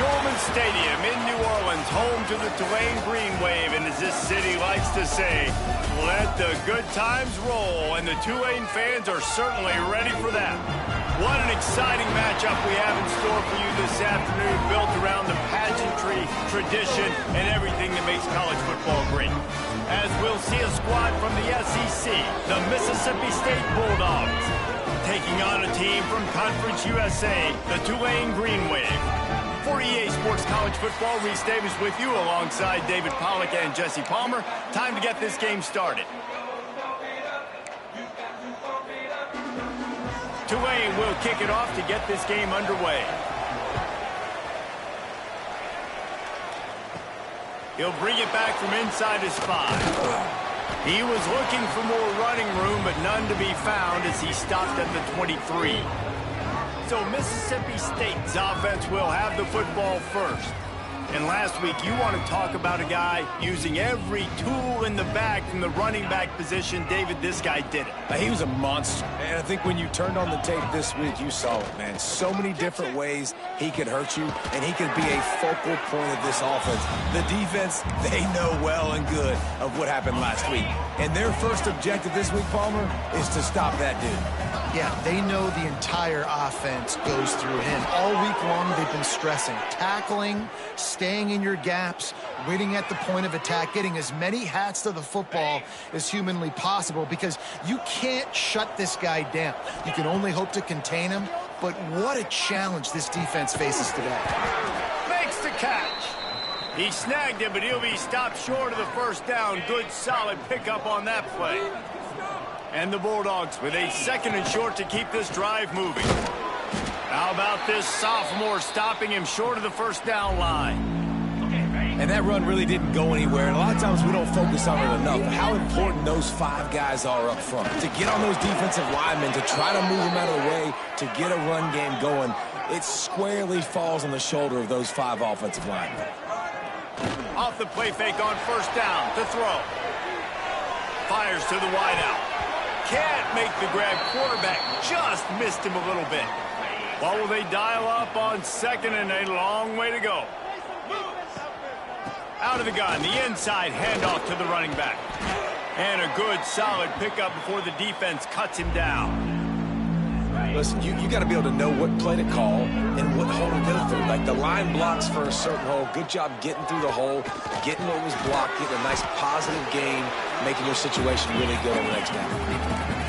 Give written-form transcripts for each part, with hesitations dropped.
Yulman Stadium in New Orleans, home to the Tulane Green Wave, and as this city likes to say, let the good times roll, and the Tulane fans are certainly ready for that. What an exciting matchup we have in store for you this afternoon, built around the pageantry, tradition, and everything that makes college football great. As we'll see a squad from the SEC, the Mississippi State Bulldogs, taking on a team from Conference USA, the Tulane Green Wave. For EA Sports College Football, Reese Davis with you alongside David Pollack and Jesse Palmer. Time to get this game started. Tulane will kick it off to get this game underway. He'll bring it back from inside his 5. He was looking for more running room, but none to be found as he stopped at the 23. So Mississippi State's offense will have the football first. And last week, you want to talk about a guy using every tool in the bag from the running back position. David, this guy did it. He was a monster. And I think when you turned on the tape this week, you saw it, man. So many different ways he could hurt you, and he could be a focal point of this offense. The defense, they know well and good of what happened last week. And their first objective this week, Palmer, is to stop that dude. Yeah, they know the entire offense goes through him. All week long, they've been stressing tackling, staying in your gaps, waiting at the point of attack, getting as many hats to the football as humanly possible, because you can't shut this guy down. You can only hope to contain him, but what a challenge this defense faces today. Makes the catch. He snagged him, but he'll be stopped short of the first down. Good, solid pickup on that play. And the Bulldogs with a 2nd and short to keep this drive moving. How about this sophomore stopping him short of the first down line? And that run really didn't go anywhere. And a lot of times we don't focus on it enough. How important those 5 guys are up front. To get on those defensive linemen, to try to move them out of the way, to get a run game going, it squarely falls on the shoulder of those 5 offensive linemen. Off the play fake on first down to throw. Fires to the wideout. Can't make the grab. Quarterback just missed him a little bit. What will they dial up on 2nd and a long way to go? Out of the gun, the inside handoff to the running back. And a good, solid pickup before the defense cuts him down. Listen, you got to be able to know what play to call and what hole to go through. Like the line blocks for a certain hole. Good job getting through the hole, getting what was blocked, getting a nice positive gain, making your situation really good on the next down.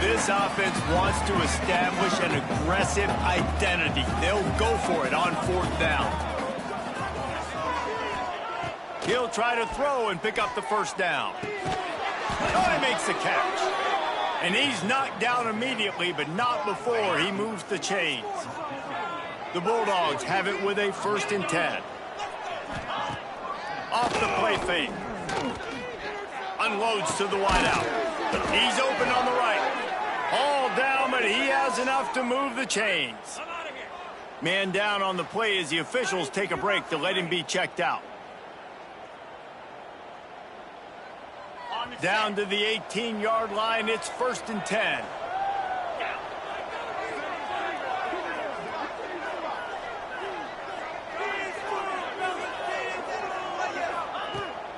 This offense wants to establish an aggressive identity. They'll go for it on 4th down. He'll try to throw and pick up the first down. Oh, he makes the catch. And he's knocked down immediately, but not before he moves the chains. The Bulldogs have it with a 1st and 10. Off the play fake. Unloads to the wideout. He's open on the right. All down, but he has enough to move the chains. Man down on the play as the officials take a break to let him be checked out. Down to the 18-yard line, it's 1st and 10.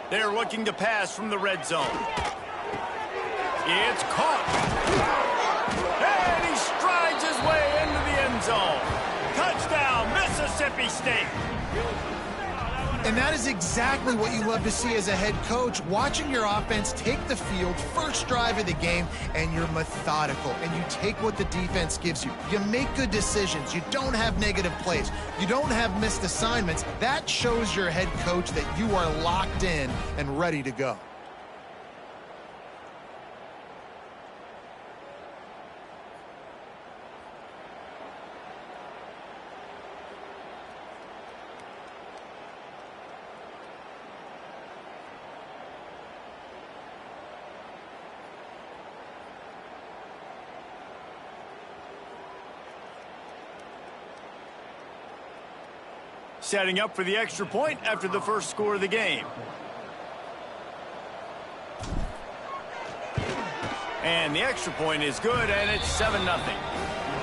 They're looking to pass from the red zone. It's caught. And he strides his way into the end zone. Touchdown, Mississippi State. And that is exactly what you love to see as a head coach, watching your offense take the field, first drive of the game, and you're methodical, and you take what the defense gives you. You make good decisions. You don't have negative plays. You don't have missed assignments. That shows your head coach that you are locked in and ready to go. Setting up for the extra point after the first score of the game. And the extra point is good, and it's 7-0.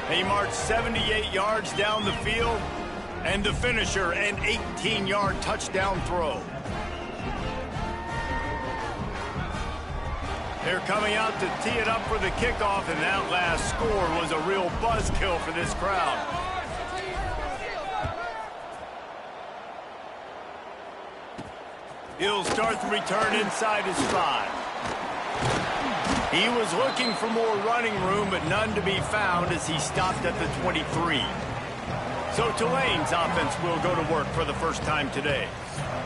They march 78 yards down the field. And the finisher, an 18-yard touchdown throw. They're coming out to tee it up for the kickoff, and that last score was a real buzzkill for this crowd. He'll start the return inside his 5. He was looking for more running room, but none to be found as he stopped at the 23. So Tulane's offense will go to work for the first time today.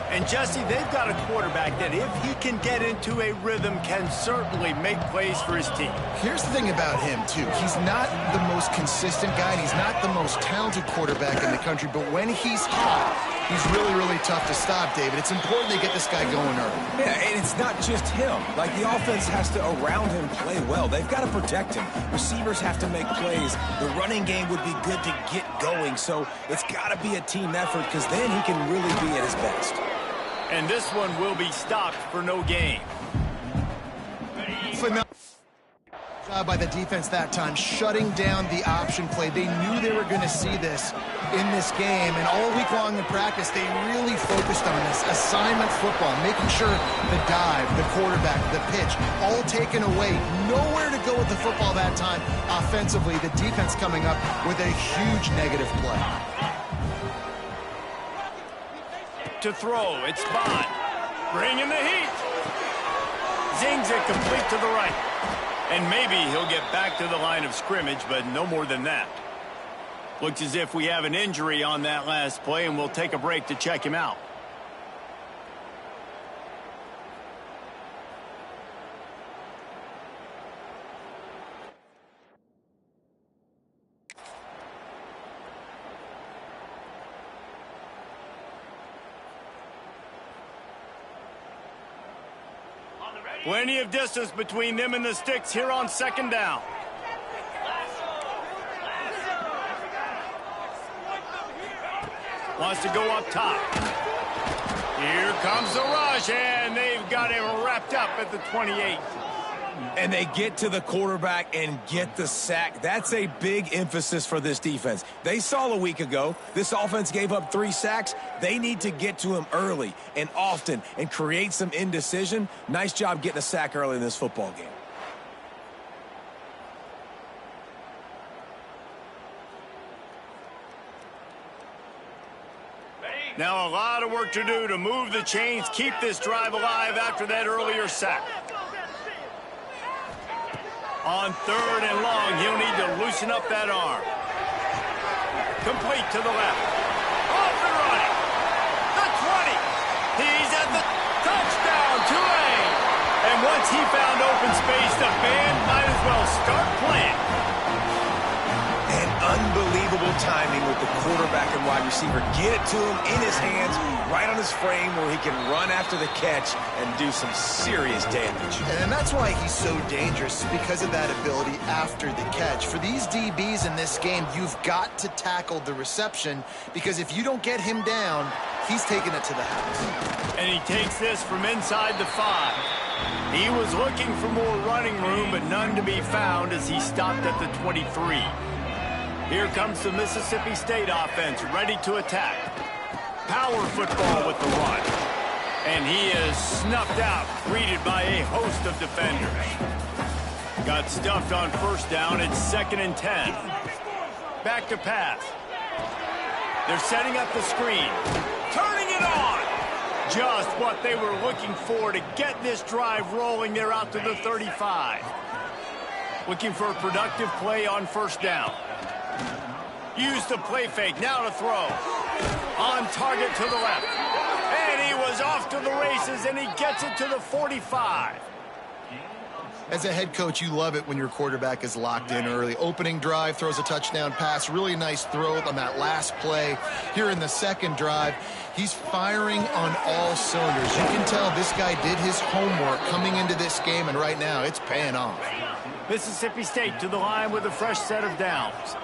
And Jesse, they've got a quarterback that if he can get into a rhythm can certainly make plays for his team. Here's the thing about him, too. He's not the most consistent guy, and he's not the most talented quarterback in the country, but when he's hot, he's really, really tough to stop, David. It's important they get this guy going early. Yeah, and it's not just him. Like, the offense has to, around him, play well. They've got to protect him. Receivers have to make plays. The running game would be good to get going, so it's got to be a team effort because then he can really be at his best. And this one will be stopped for no gain. Phenomenal job by the defense that time, shutting down the option play. They knew they were going to see this in this game, and all week long in practice, they really focused on this assignment football, making sure the dive, the quarterback, the pitch, all taken away. Nowhere to go with the football that time offensively. The defense coming up with a huge negative play. To throw, it's Bond. Bringing the heat. Zings it complete to the right. And maybe he'll get back to the line of scrimmage, but no more than that. Looks as if we have an injury on that last play, and we'll take a break to check him out. Plenty of distance between them and the sticks here on second down. Wants to go up top. Here comes the rush, and they've got him wrapped up at the 28. And they get to the quarterback and get the sack. That's a big emphasis for this defense. They saw a week ago, this offense gave up 3 sacks. They need to get to him early and often and create some indecision. Nice job getting a sack early in this football game. Now a lot of work to do to move the chains, keep this drive alive after that earlier sack. On 3rd and long, he'll need to loosen up that arm. Complete to the left. Off and running. The 20. He's at the touchdown, Tulane. And once he found open space, the band might as well start playing. And unbelievable timing with the quarterback and wide receiver. Get it to him in his hands, right on his frame where he can run after the catch and do some serious damage. And that's why he's so dangerous, because of that ability after the catch. For these DBs in this game, you've got to tackle the reception, because if you don't get him down, he's taking it to the house. And he takes this from inside the 5. He was looking for more running room, but none to be found as he stopped at the 23. Here comes the Mississippi State offense, ready to attack. Power football with the run. And he is snuffed out, greeted by a host of defenders. Got stuffed on first down. It's 2nd and 10. Back to pass. They're setting up the screen. Turning it on. Just what they were looking for to get this drive rolling. They're out to the 35. Looking for a productive play on first down. Use the play fake, now to throw. On target to the left. And he was off to the races, and he gets it to the 45. As a head coach, you love it when your quarterback is locked in early. Opening drive, throws a touchdown pass. Really nice throw on that last play. Here in the second drive, he's firing on all cylinders. You can tell this guy did his homework coming into this game, and right now it's paying off. Mississippi State to the line with a fresh set of downs.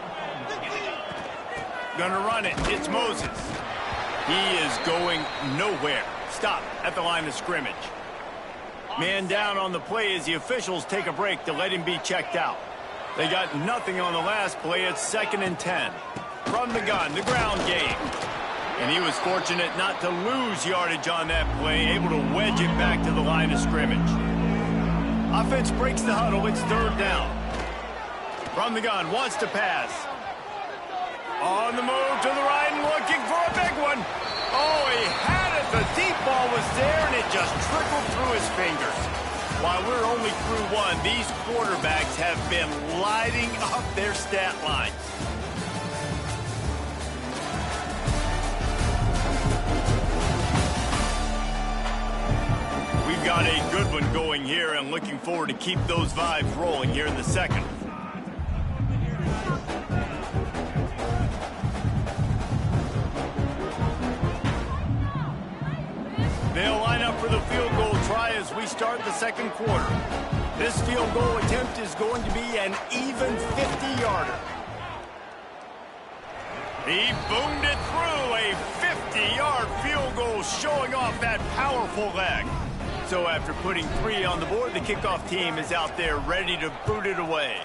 Gonna run it. It's Moses. He is going nowhere. Stop at the line of scrimmage. Man down on the play as the officials take a break to let him be checked out. They got nothing on the last play. It's 2nd and 10. From the gun, the ground game. And he was fortunate not to lose yardage on that play, able to wedge it back to the line of scrimmage. Offense breaks the huddle. It's third down. From the gun, wants to pass. On the move to the right and looking for a big one. Oh, he had it. The deep ball was there, and it just trickled through his fingers. While we're only through one, these quarterbacks have been lighting up their stat lines. We've got a good one going here, and looking forward to keep those vibes rolling here in the second. They'll line up for the field goal try as we start the second quarter. This field goal attempt is going to be an even 50-yarder. He boomed it through, a 50-yard field goal showing off that powerful leg. So after putting 3 on the board, the kickoff team is out there ready to boot it away.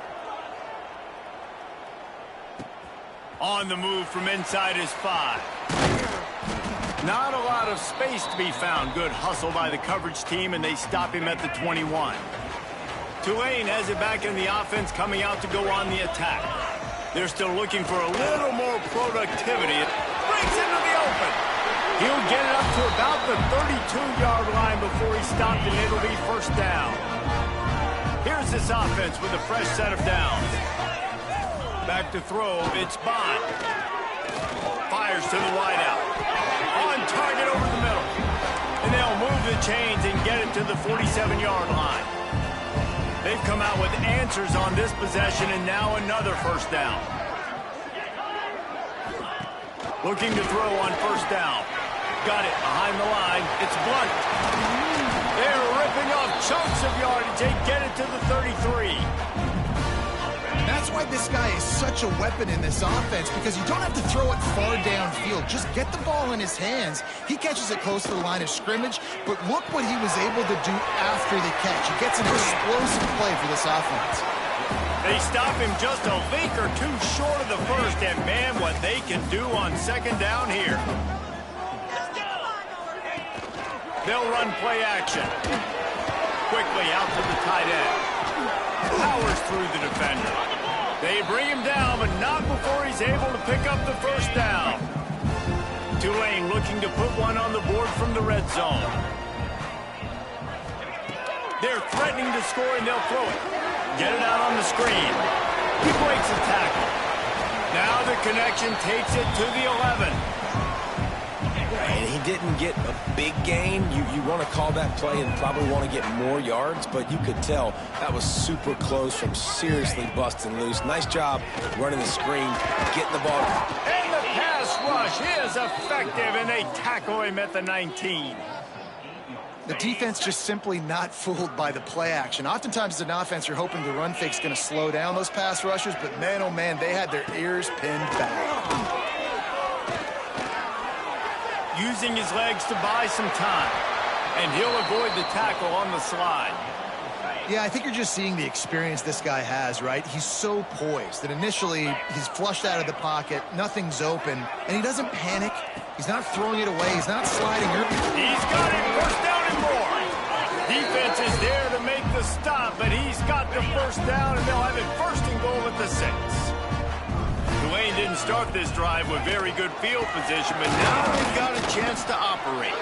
On the move from inside his 5. Not a lot of space to be found. Good hustle by the coverage team, and they stop him at the 21. Tulane has it back in the offense, coming out to go on the attack. They're still looking for a little more productivity. It breaks into the open. He'll get it up to about the 32-yard line before he stopped, and it'll be first down. Here's this offense with a fresh set of downs. Back to throw, it's Bond. Fires to the wideout. On target over the middle. And they'll move the chains and get it to the 47-yard line. They've come out with answers on this possession, and now another first down. Looking to throw on first down. Got it behind the line. It's Blunt. They're ripping off chunks of yardage. They get it to the 33. That's why this guy is such a weapon in this offense, because you don't have to throw it far downfield. Just get the ball in his hands. He catches it close to the line of scrimmage, but look what he was able to do after the catch. He gets an explosive play for this offense. They stop him just a leak or two short of the first, and man, what they can do on second down here. They'll run play action. Quickly out to the tight end. Powers through the defender. They bring him down, but not before he's able to pick up the first down. Tulane looking to put one on the board from the red zone. They're threatening to score, and they'll throw it. Get it out on the screen. He breaks a tackle. Now the connection takes it to the 11. And he didn't get a big gain. You want to call that play and probably want to get more yards, but you could tell that was super close from seriously busting loose. Nice job running the screen, getting the ball. And the pass rush is effective, and they tackle him at the 19. The defense just simply not fooled by the play action. Oftentimes as an offense, you're hoping the run fake's going to slow down those pass rushers, but man, oh man, they had their ears pinned back. Using his legs to buy some time, and he'll avoid the tackle on the slide. Yeah, I think you're just seeing the experience this guy has, right? He's so poised that initially he's flushed out of the pocket, nothing's open, and he doesn't panic. He's not throwing it away. He's not sliding. He's got it. First down and more. Defense is there to make the stop, but he's got the first down, and they'll have it first and goal at the 6. Tulane didn't start this drive with very good field position, but now they've got a chance to operate.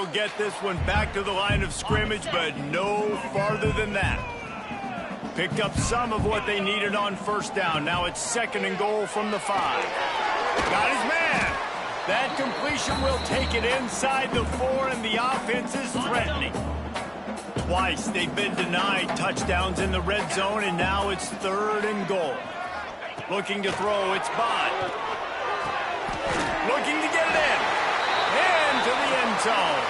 they'll get this one back to the line of scrimmage, but no farther than that. Picked up some of what they needed on first down. Now it's 2nd and goal from the 5. Got his man. That completion will take it inside the 4, and the offense is threatening. Twice they've been denied touchdowns in the red zone, and now it's 3rd and goal. Looking to throw, it's Bond. Looking to get it in. Into the end zone.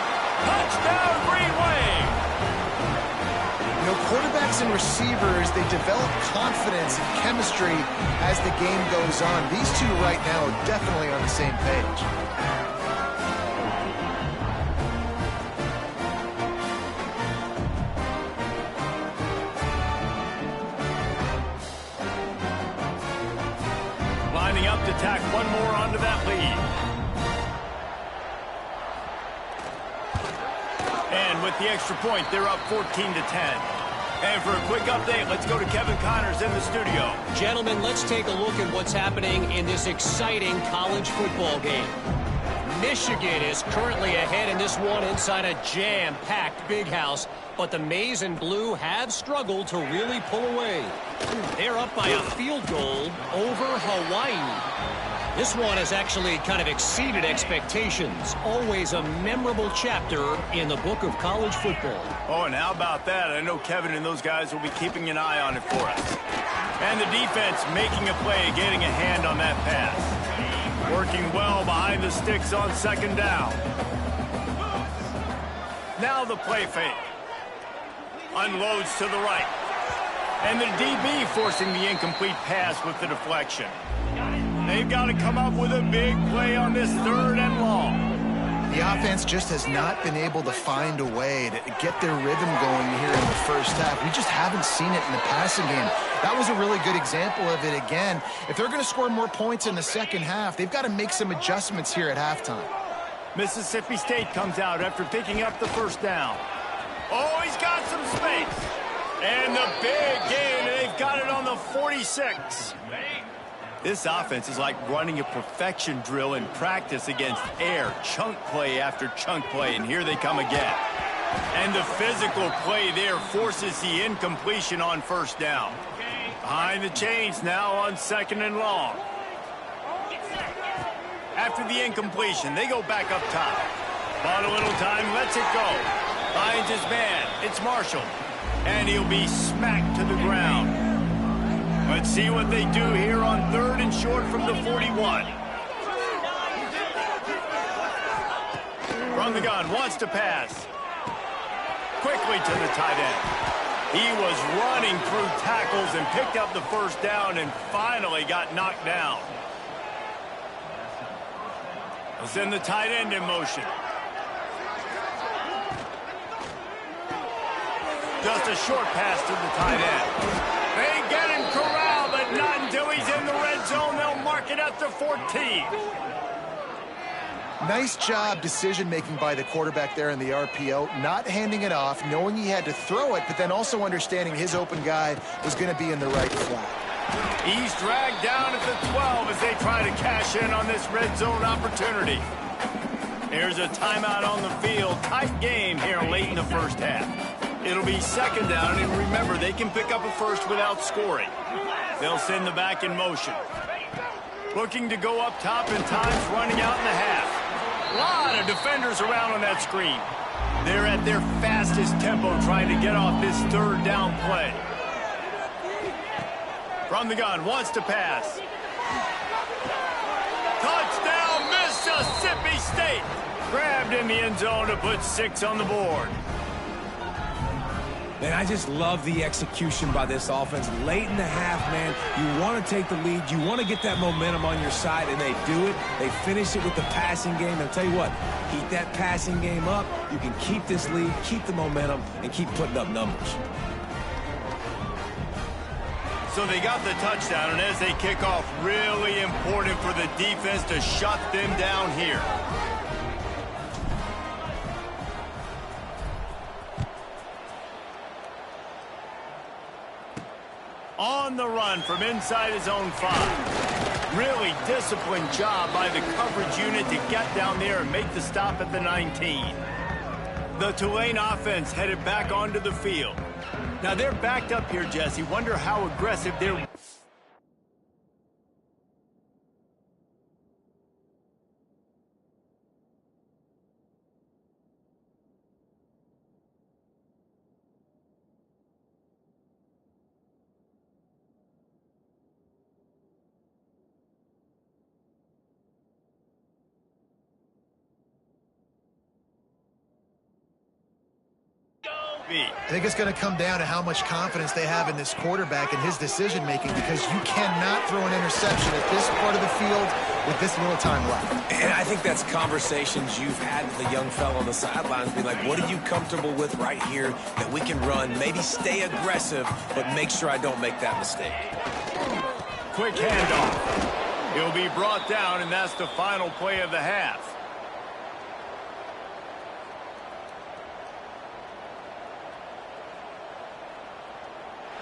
Touchdown, Green Wave. You know, quarterbacks and receivers, they develop confidence and chemistry as the game goes on. These two right now are definitely on the same page. Lining up to tack one more onto that lead. And with the extra point, they're up 14-10. And for a quick update, let's go to Kevin Connors in the studio. Gentlemen, let's take a look at what's happening in this exciting college football game. Michigan is currently ahead in this one inside a jam-packed Big House, but the Maize and Blue have struggled to really pull away. They're up by a field goal over Hawaii. This one has actually kind of exceeded expectations. Always a memorable chapter in the book of college football. Oh, and how about that? I know Kevin and those guys will be keeping an eye on it for us. And the defense making a play, getting a hand on that pass. Working well behind the sticks on 2nd down. Now the play fake. Unloads to the right. And the DB forcing the incomplete pass with the deflection. They've got to come up with a big play on this 3rd and long. The offense just has not been able to find a way to get their rhythm going here in the first half. We just haven't seen it in the passing game. That was a really good example of it again. If they're going to score more points in the second half, they've got to make some adjustments here at halftime. Mississippi State comes out after picking up the 1st down. Oh, he's got some space. And the big gain, and they've got it on the 46. This offense is like running a perfection drill in practice against air. Chunk play after chunk play, and here they come again. And the physical play there forces the incompletion on 1st down. Behind the chains now on 2nd and long. After the incompletion, they go back up top. Bought a little time, lets it go. Finds his man. It's Marshall. And he'll be smacked to the ground. Let's see what they do here on 3rd and short from the 41. From the gun, wants to pass. Quickly to the tight end. He was running through tackles and picked up the 1st down and finally got knocked down. They'll send the tight end in motion. Just a short pass to the tight end. They get him corralled, but not until he's in the red zone. They'll mark it at the 14. Nice job decision-making by the quarterback there in the RPO, not handing it off, knowing he had to throw it, but then also understanding his open guy was going to be in the right flat. He's dragged down at the 12 as they try to cash in on this red zone opportunity. Here's a timeout on the field. Tight game here late in the first half. It'll be 2nd down, and remember, they can pick up a first without scoring. They'll send the back in motion. Looking to go up top, and time's running out in the half. A lot of defenders around on that screen. They're at their fastest tempo trying to get off this 3rd down play. From the gun, wants to pass. Touchdown, Mississippi State! Grabbed in the end zone to put 6 on the board. Man, I just love the execution by this offense. Late in the half, man, you want to take the lead. You want to get that momentum on your side, and they do it. They finish it with the passing game. And I'll tell you what, keep that passing game up. You can keep this lead, keep the momentum, and keep putting up numbers. So they got the touchdown, and as they kick off, really important for the defense to shut them down here. On the run from inside his own 5. Really disciplined job by the coverage unit to get down there and make the stop at the 19. The Tulane offense headed back onto the field. Now they're backed up here, Jesse. Wonder how aggressive they're... I think it's going to come down to how much confidence they have in this quarterback and his decision-making, because you cannot throw an interception at this part of the field with this little time left. And I think that's conversations you've had with the young fellow on the sidelines. Be like, what are you comfortable with right here that we can run? Maybe stay aggressive, but make sure I don't make that mistake. Quick handoff. He'll be brought down, and that's the final play of the half.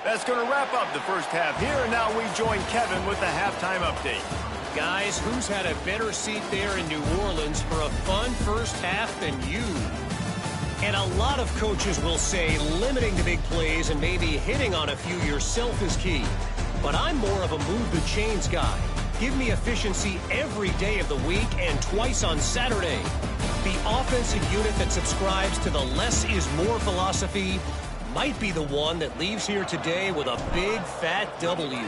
That's going to wrap up the first half here, and now we join Kevin with the halftime update. Guys, who's had a better seat there in New Orleans for a fun first half than you? And a lot of coaches will say limiting the big plays and maybe hitting on a few yourself is key. But I'm more of a move the chains guy. Give me efficiency every day of the week and twice on Saturday. The offensive unit that subscribes to the less is more philosophy might be the one that leaves here today with a big fat W.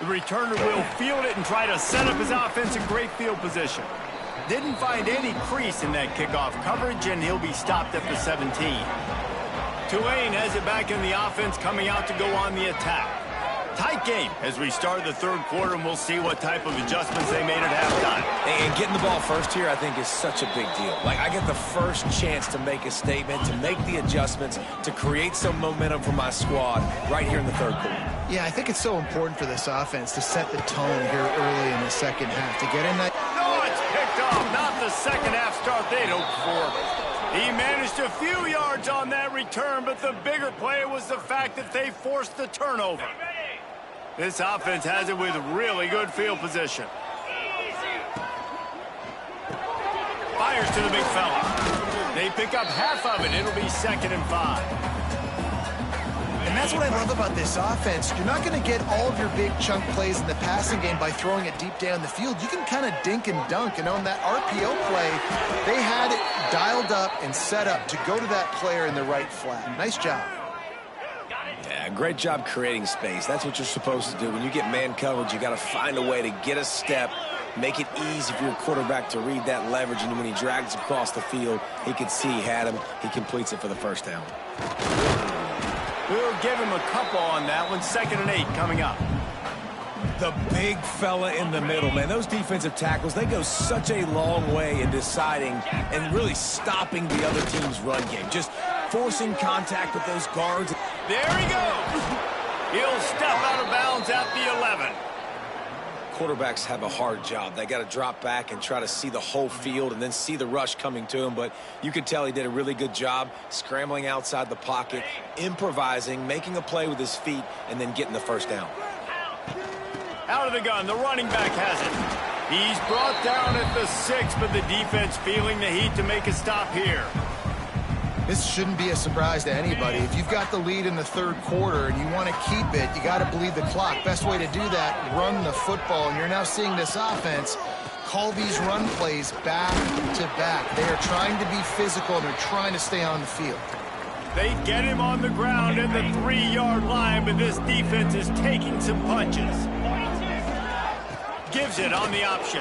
The returner will field it and try to set up his offense in great field position. Didn't find any crease in that kickoff coverage, and he'll be stopped at the 17. Tulane has it back in the offense, coming out to go on the attack. Tight game as we start the third quarter, and we'll see what type of adjustments they made at halftime. And getting the ball first here, I think, is such a big deal. Like, I get the first chance to make a statement, to make the adjustments, to create some momentum for my squad right here in the third quarter. Yeah, I think it's so important for this offense to set the tone here early in the second half, to get in that... No, it's picked off. Not the second half start they'd hoped for. He managed a few yards on that return, but the bigger play was the fact that they forced the turnover. This offense has it with really good field position. Fires to the big fella. They pick up half of it. It'll be 2nd and 5. And that's what I love about this offense. You're not going to get all of your big chunk plays in the passing game by throwing it deep down the field. You can kind of dink and dunk. And on that RPO play, they had it dialed up and set up to go to that player in the right flat. Nice job. Yeah, great job creating space. That's what you're supposed to do. When you get man coverage, you got to find a way to get a step, make it easy for your quarterback to read that leverage, and when he drags across the field, he can see he had him. He completes it for the first down. We'll give him a couple on that one. 2nd and 8 coming up. The big fella in the middle, man. Those defensive tackles, they go such a long way in deciding and really stopping the other team's run game. Just forcing contact with those guards. There he goes. He'll step out of bounds at the 11. Quarterbacks have a hard job. They got to drop back and try to see the whole field and then see the rush coming to him. But you could tell he did a really good job scrambling outside the pocket, improvising, making a play with his feet, and then getting the first down. Out of the gun, the running back has it. He's brought down at the 6, but the defense feeling the heat to make a stop here. This shouldn't be a surprise to anybody. If you've got the lead in the third quarter and you want to keep it, you got to bleed the clock. Best way to do that, run the football. And you're now seeing this offense call these run plays back to back. They are trying to be physical, and they're trying to stay on the field. They get him on the ground at the 3-yard line, but this defense is taking some punches. Gives it on the option.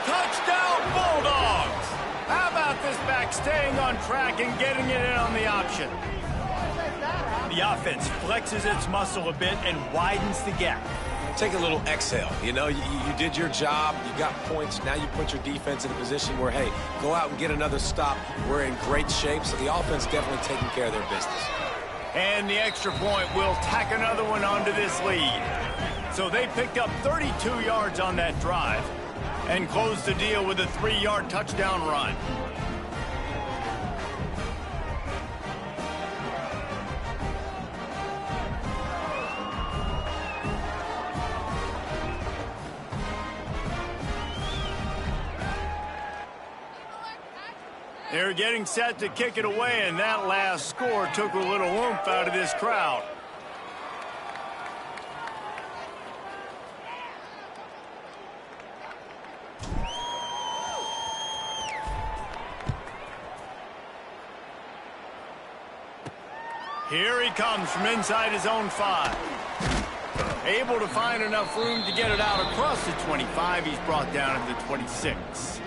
Touchdown, Bulldogs! How about this back staying on track and getting it in on the option? The offense flexes its muscle a bit and widens the gap. Take a little exhale. You know, you did your job. You got points. Now you put your defense in a position where, hey, go out and get another stop. We're in great shape, so the offense definitely taking care of their business. And the extra point will tack another one onto this lead. So they picked up 32 yards on that drive and closed the deal with a 3-yard touchdown run. They're getting set to kick it away, and that last score took a little oomph out of this crowd. Here he comes from inside his own 5. Able to find enough room to get it out across the 25. He's brought down at the 26.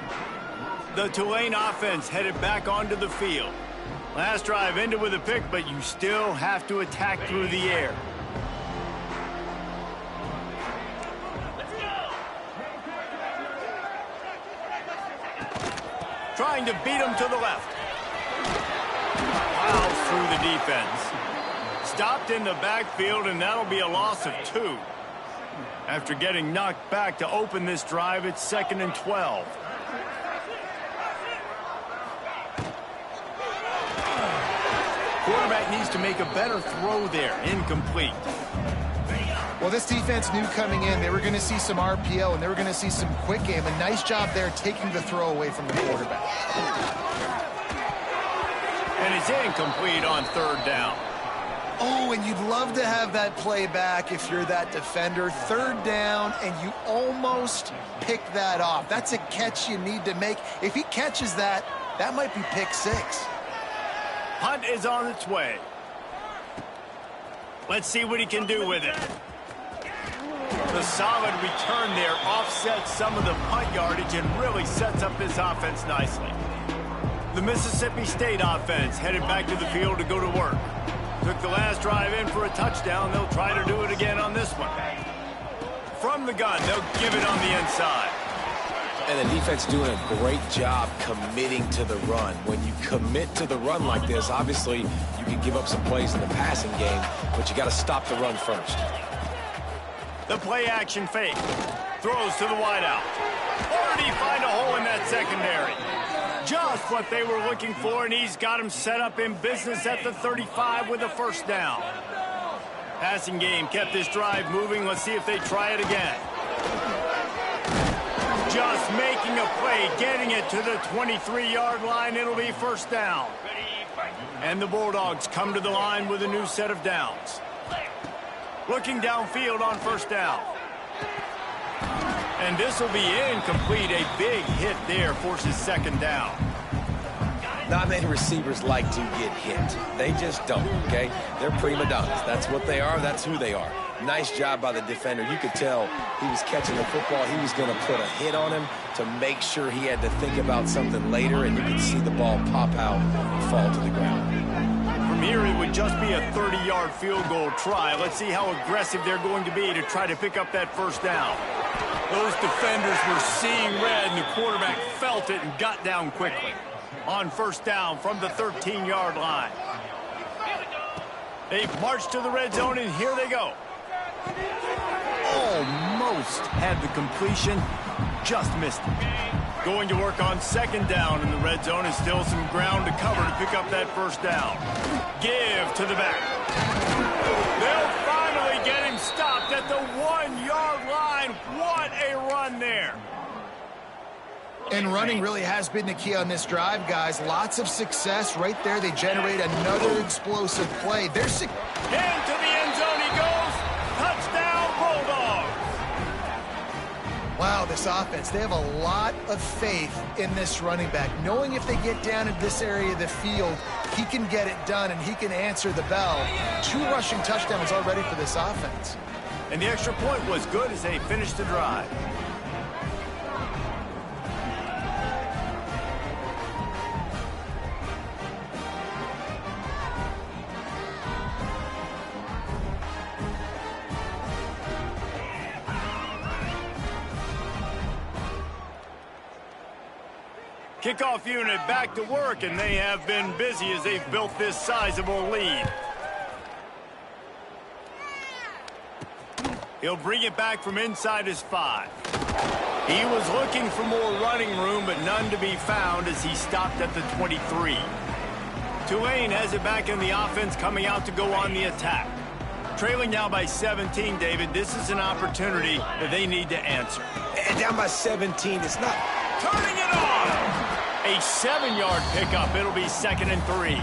The Tulane offense headed back onto the field. Last drive ended with a pick, but you still have to attack through the air. Trying to beat him to the left. Plows through the defense. Stopped in the backfield, and that'll be a loss of 2. After getting knocked back to open this drive, it's 2nd and 12. Quarterback needs to make a better throw there. Incomplete. Well, this defense knew coming in they were going to see some RPO and they were going to see some quick game. A nice job there taking the throw away from the quarterback. And it's incomplete on 3rd down. Oh, and you'd love to have that play back if you're that defender. 3rd down, and you almost pick that off. That's a catch you need to make. If he catches that, that might be pick 6. Punt is on its way. Let's see what he can do with it. The solid return there offsets some of the punt yardage and really sets up this offense nicely. The Mississippi State offense headed back to the field to go to work. Took the last drive in for a touchdown. They'll try to do it again on this one. From the gun, they'll give it on the inside. And the defense doing a great job committing to the run. When you commit to the run like this, obviously you can give up some plays in the passing game, but you got to stop the run first. The play action fake. Throws to the wideout. Or did he find a hole in that secondary? Just what they were looking for, and he's got him set up in business at the 35 with a 1st down. Passing game kept this drive moving. Let's see if they try it again. Just making a play, getting it to the 23-yard line. It'll be 1st down. And the Bulldogs come to the line with a new set of downs. Looking downfield on 1st down. And this will be incomplete. A big hit there forces 2nd down. Not many receivers like to get hit. They just don't, okay? They're prima donnas. That's what they are. That's who they are. Nice job by the defender. You could tell he was catching the football. He was going to put a hit on him to make sure he had to think about something later, and you could see the ball pop out and fall to the ground. From here, it would just be a 30-yard field goal try. Let's see how aggressive they're going to be to try to pick up that 1st down. Those defenders were seeing red, and the quarterback felt it and got down quickly. On 1st down from the 13-yard line. They've marched to the red zone, and here they go. Almost had the completion, just missed it. Going to work on 2nd down in the red zone, and still some ground to cover to pick up that 1st down. Give to the back. They'll finally get him stopped at the 1-yard line. What a run there. And running really has been the key on this drive, guys. Lots of success right there. They generate another explosive play. They're into the end zone he goes. Touchdown, Bulldogs. Wow, this offense, they have a lot of faith in this running back. Knowing if they get down in this area of the field, he can get it done and he can answer the bell. 2 rushing touchdowns already for this offense. And the extra point was good as they finished the drive. Kickoff unit back to work, and they have been busy as they've built this sizable lead. He'll bring it back from inside his 5. He was looking for more running room, but none to be found as he stopped at the 23. Tulane has it back in the offense, coming out to go on the attack. Trailing now by 17, David. This is an opportunity that they need to answer. And down by 17, it's not turning it on. A 7-yard pickup. It'll be 2nd and 3.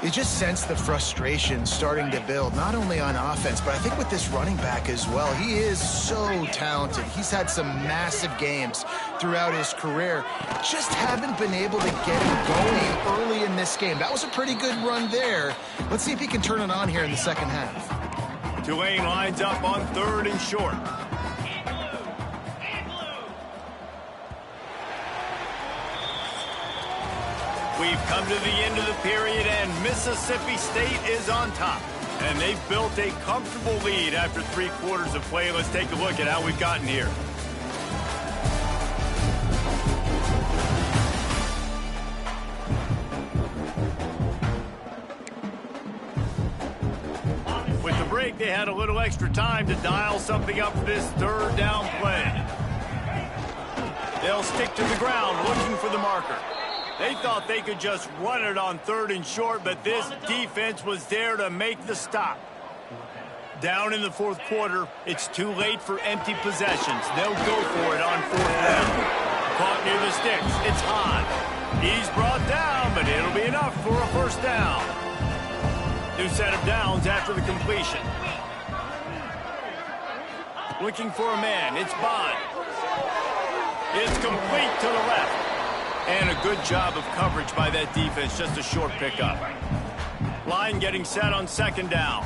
You just sense the frustration starting to build, not only on offense, but I think with this running back as well. He is so talented. He's had some massive games throughout his career. Just haven't been able to get him going early in this game. That was a pretty good run there. Let's see if he can turn it on here in the second half. Tulane lines up on 3rd and short. We've come to the end of the period, and Mississippi State is on top. And they've built a comfortable lead after 3 quarters of play. Let's take a look at how we've gotten here. With the break, they had a little extra time to dial something up for this 3rd down play. They'll stick to the ground looking for the marker. They thought they could just run it on 3rd and short, but this defense was there to make the stop. Down in the 4th quarter, it's too late for empty possessions. They'll go for it on 4th down. Caught near the sticks. It's Hahn. He's brought down, but it'll be enough for a 1st down. New set of downs after the completion. Looking for a man. It's Bond. It's complete to the left. And a good job of coverage by that defense, just a short pickup. Line getting set on 2nd down.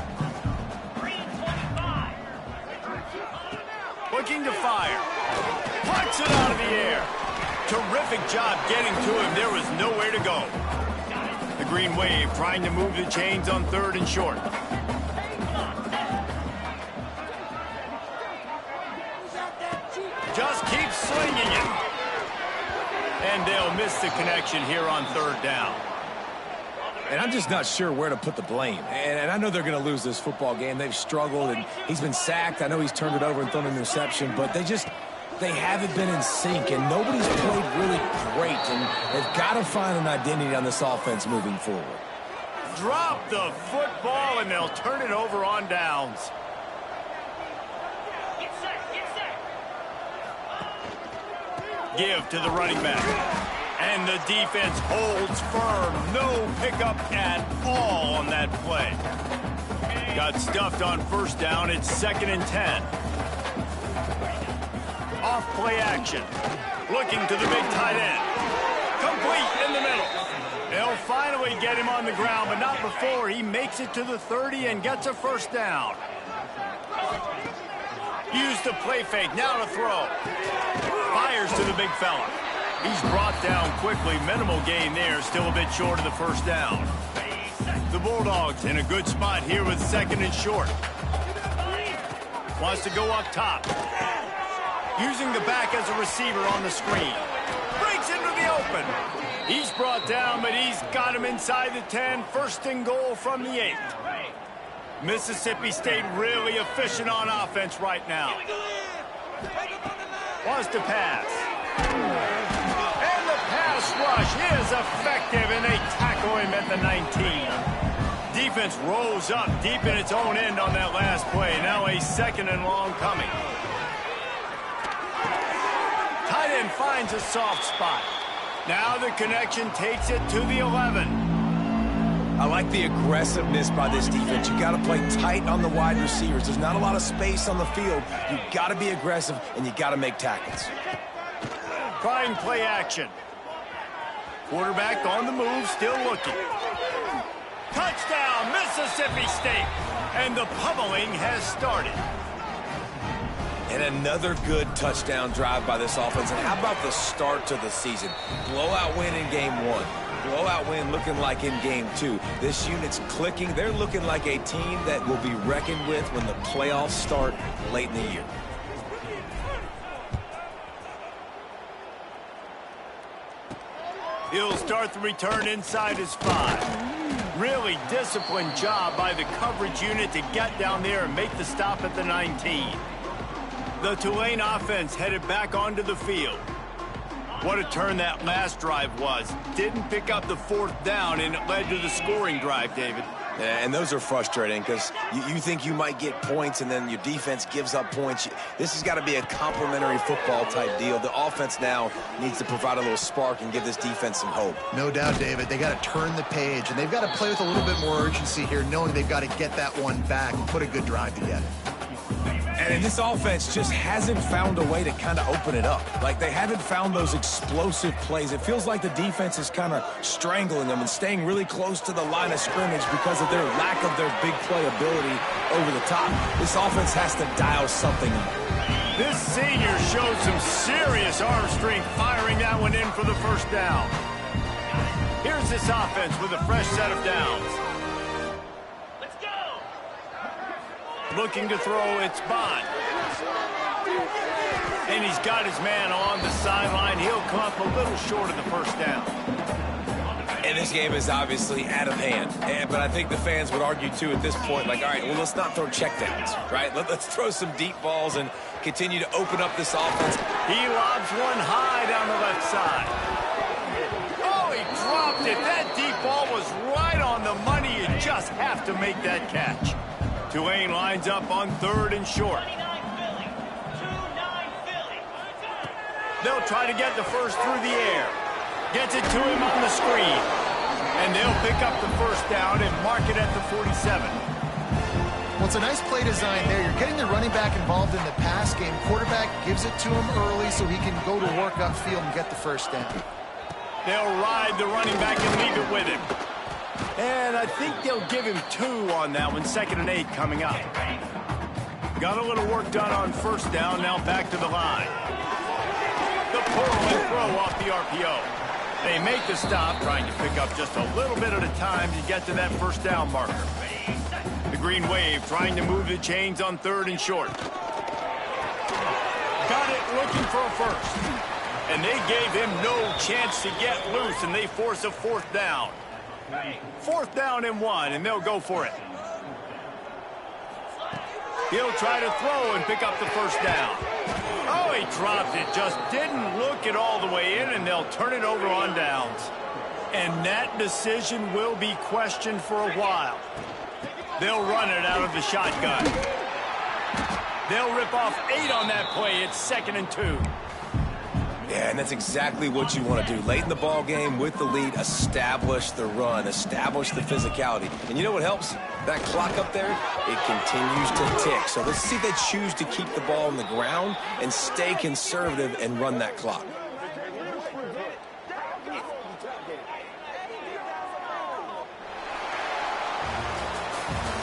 Looking to fire. Puts it out of the air. Terrific job getting to him. There was nowhere to go. The Green Wave trying to move the chains on 3rd and short. Just keep slinging it. And they'll miss the connection here on 3rd down. And I'm just not sure where to put the blame. And I know they're going to lose this football game. They've struggled, and he's been sacked. I know he's turned it over and thrown an interception, but they haven't been in sync, and nobody's played really great. And they've got to find an identity on this offense moving forward. Drop the football, and they'll turn it over on downs. Give to the running back. And the defense holds firm. No pickup at all on that play. Got stuffed on 1st down. It's 2nd and 10. Off play action. Looking to the big tight end. Complete in the middle. They'll finally get him on the ground, but not before he makes it to the 30 and gets a 1st down. Use the play fake. Now to throw. Fires to the big fella. He's brought down quickly. Minimal gain there. Still a bit short of the 1st down. The Bulldogs in a good spot here with 2nd and short. Wants to go up top. Using the back as a receiver on the screen. Breaks into the open. He's brought down, but he's got him inside the 10. 1st and goal from the 8. Mississippi State really efficient on offense right now. Wants to pass. And the pass rush is effective, and they tackle him at the 19. Defense rolls up deep in its own end on that last play. Now a 2nd and long coming. Tight end finds a soft spot. Now the connection takes it to the 11. I like the aggressiveness by this defense. You got to play tight on the wide receivers. There's not a lot of space on the field. You got to be aggressive, and you got to make tackles. Trying play action. Quarterback on the move, still looking. Touchdown, Mississippi State. And the pummeling has started. And another good touchdown drive by this offense. And how about the start to the season? Blowout win in game 1. Blowout win looking like in game 2. This unit's clicking. They're looking like a team that will be reckoned with when the playoffs start late in the year. He'll start the return inside his 5. Really disciplined job by the coverage unit to get down there and make the stop at the 19. The Tulane offense headed back onto the field. What a turn that last drive was. Didn't pick up the 4th down, and it led to the scoring drive, David. And those are frustrating because you think you might get points and then your defense gives up points. This has got to be a complementary football type deal. The offense now needs to provide a little spark and give this defense some hope. No doubt, David. They got to turn the page, and they've got to play with a little bit more urgency here, knowing they've got to get that one back and put a good drive together. And this offense just hasn't found a way to kind of open it up. Like, they haven't found those explosive plays. It feels like the defense is kind of strangling them and staying really close to the line of scrimmage because of their lack of their big play ability over the top. This offense has to dial something up. This senior showed some serious arm strength firing that one in for the first down. Here's this offense with a fresh set of downs. Looking to throw, it's Bond. And he's got his man on the sideline. He'll come up a little short of the first down. And this game is obviously out of hand. But I think the fans would argue, too, at this point, like, all right, well, let's not throw checkdowns, right? Let's throw some deep balls and continue to open up this offense. He lobs one high down the left side. Oh, he dropped it. That deep ball was right on the money. You just have to make that catch. Tulane lines up on 3rd and short. They'll try to get the first through the air. Gets it to him on the screen. And they'll pick up the first down and mark it at the 47. Well, it's a nice play design there. You're getting the running back involved in the pass game. Quarterback gives it to him early so he can go to work upfield and get the first down. They'll ride the running back and leave it with him. And I think they'll give him 2 on that one. 2nd and 8 coming up. Got a little work done on first down. Now back to the line. The pull and throw off the RPO. They make the stop, trying to pick up just a little bit at a time to get to that first down marker. The Green Wave trying to move the chains on 3rd and short. Got it looking for a first. And they gave him no chance to get loose, and they force a 4th down. 4th down and 1, and they'll go for it. He'll try to throw and pick up the first down. Oh, he dropped it. Just didn't look it all the way in, and they'll turn it over on downs. And that decision will be questioned for a while. They'll run it out of the shotgun. They'll rip off 8 on that play. It's 2nd and 2. Yeah, and that's exactly what you want to do. Late in the ball game with the lead, establish the run, establish the physicality. And you know what helps? That clock up there, it continues to tick. So let's see if they choose to keep the ball on the ground and stay conservative and run that clock.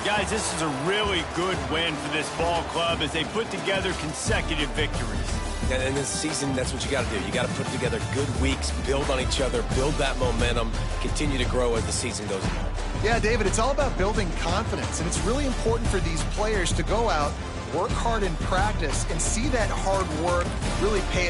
Guys, this is a really good win for this ball club as they put together consecutive victories. And in this season, that's what you got to do. You got to put together good weeks, build on each other, build that momentum, continue to grow as the season goes on. Yeah, David, it's all about building confidence, and it's really important for these players to go out, work hard in practice, and see that hard work really pay